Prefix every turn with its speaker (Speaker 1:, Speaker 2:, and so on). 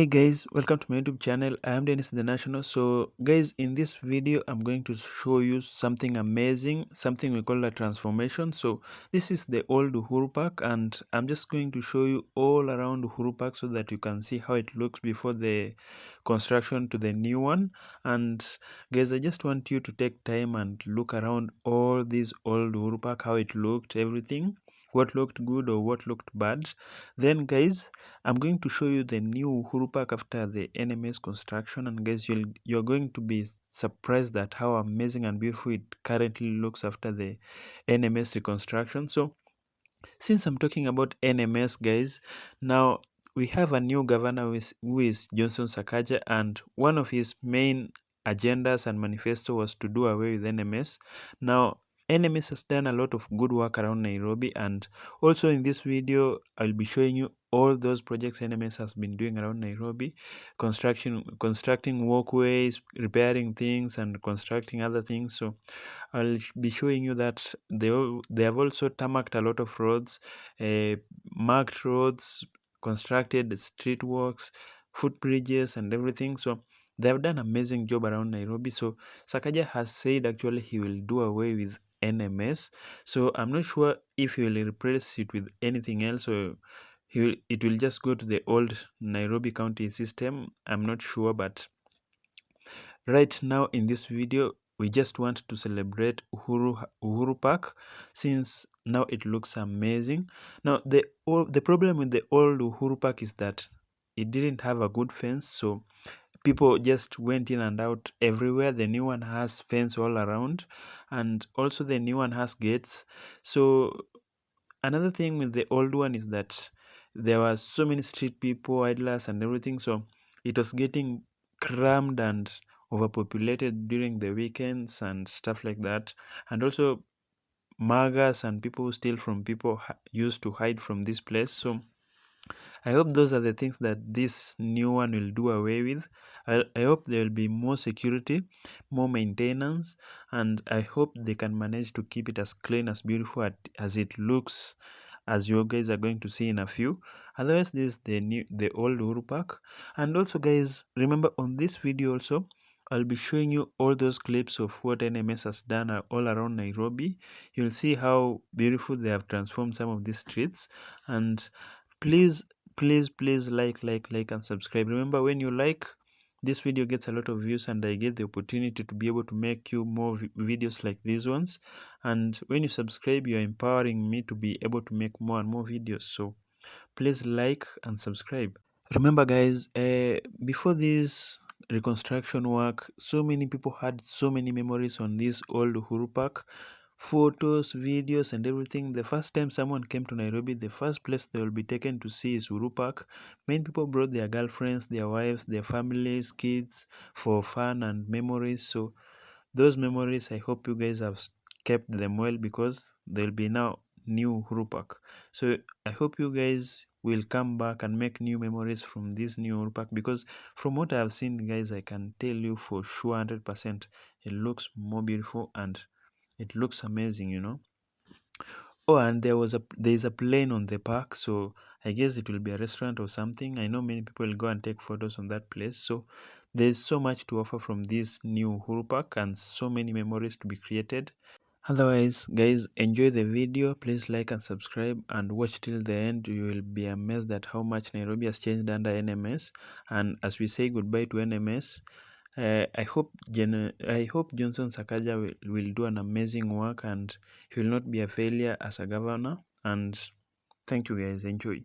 Speaker 1: Hey guys, welcome to my YouTube channel. I am Dennis the National. So guys, in this video I'm going to show you something amazing, something we call a transformation. So this is the old Uhuru Park, and I'm just going to show you all around Uhuru Park so that you can see how it looks before the construction to the new one. And guys, I just want you to take time and look around all these old Uhuru Park, how it looked, everything, what looked good or what looked bad. Then guys, I'm going to show you the new Uhuru Park after the NMS construction, and guys, you're going to be surprised at how amazing and beautiful it currently looks after the NMS reconstruction. So since I'm talking about NMS, guys, now we have a new governor who is Johnson Sakaja, and one of his main agendas and manifesto was to do away with NMS. Now NMS has done a lot of good work around Nairobi, and also in this video I'll be showing you all those projects NMS has been doing around Nairobi, constructing walkways, repairing things, and constructing other things. So I'll be showing you that they have also tarmacked a lot of roads, marked roads, constructed street walks, footbridges, and everything. So they have done amazing job around Nairobi. So Sakaja has said actually he will do away with NMS. So I'm not sure if he will replace it with anything else, or it will just go to the old Nairobi County system. I'm not sure, but right now in this video we just want to celebrate Uhuru Park, since now it looks amazing. Now the problem with the old Uhuru Park is that it didn't have a good fence, so people just went in and out everywhere. The new one has fence all around, and also the new one has gates. So another thing with the old one is that there were so many street people, idlers, and everything. So it was getting crammed and overpopulated during the weekends and stuff like that. And also, muggers and people who steal from people used to hide from this place. So I hope those are the things that this new one will do away with. I hope there will be more security, more maintenance, and I hope they can manage to keep it as clean, as beautiful as it looks, as you guys are going to see in a few. Otherwise, this is the old Uhuru Park. And also guys, remember on this video also, I'll be showing you all those clips of what NMS has done all around Nairobi. You'll see how beautiful they have transformed some of these streets. And please, please like and subscribe. Remember, when you like, this video gets a lot of views and I get the opportunity to be able to make you more videos like these ones. And when you subscribe, you're empowering me to be able to make more and more videos. So please like and subscribe. Remember guys, before this reconstruction work, so many people had so many memories on this old Uhuru Park, photos, videos, and everything. The first time someone came to Nairobi, the first place they will be taken to see is Uhuru Park. Many people brought their girlfriends, their wives, their families, kids for fun and memories. So those memories, I hope you guys have kept them well, because they'll be now new Uhuru Park. So I hope you guys will come back and make new memories from this new Uhuru Park, because from what I've seen guys, I can tell you for sure 100% it looks more beautiful and it looks amazing. Oh, and there's a plane on the park, so I guess it will be a restaurant or something. I know many people will go and take photos on that place. So there's so much to offer from this new Uhuru Park and so many memories to be created. Otherwise, guys, enjoy the video. Please like and subscribe and watch till the end. You will be amazed at how much Nairobi has changed under NMS. And as we say goodbye to NMS, I hope Johnson Sakaja will do an amazing work and he will not be a failure as a governor. And thank you guys. Enjoy.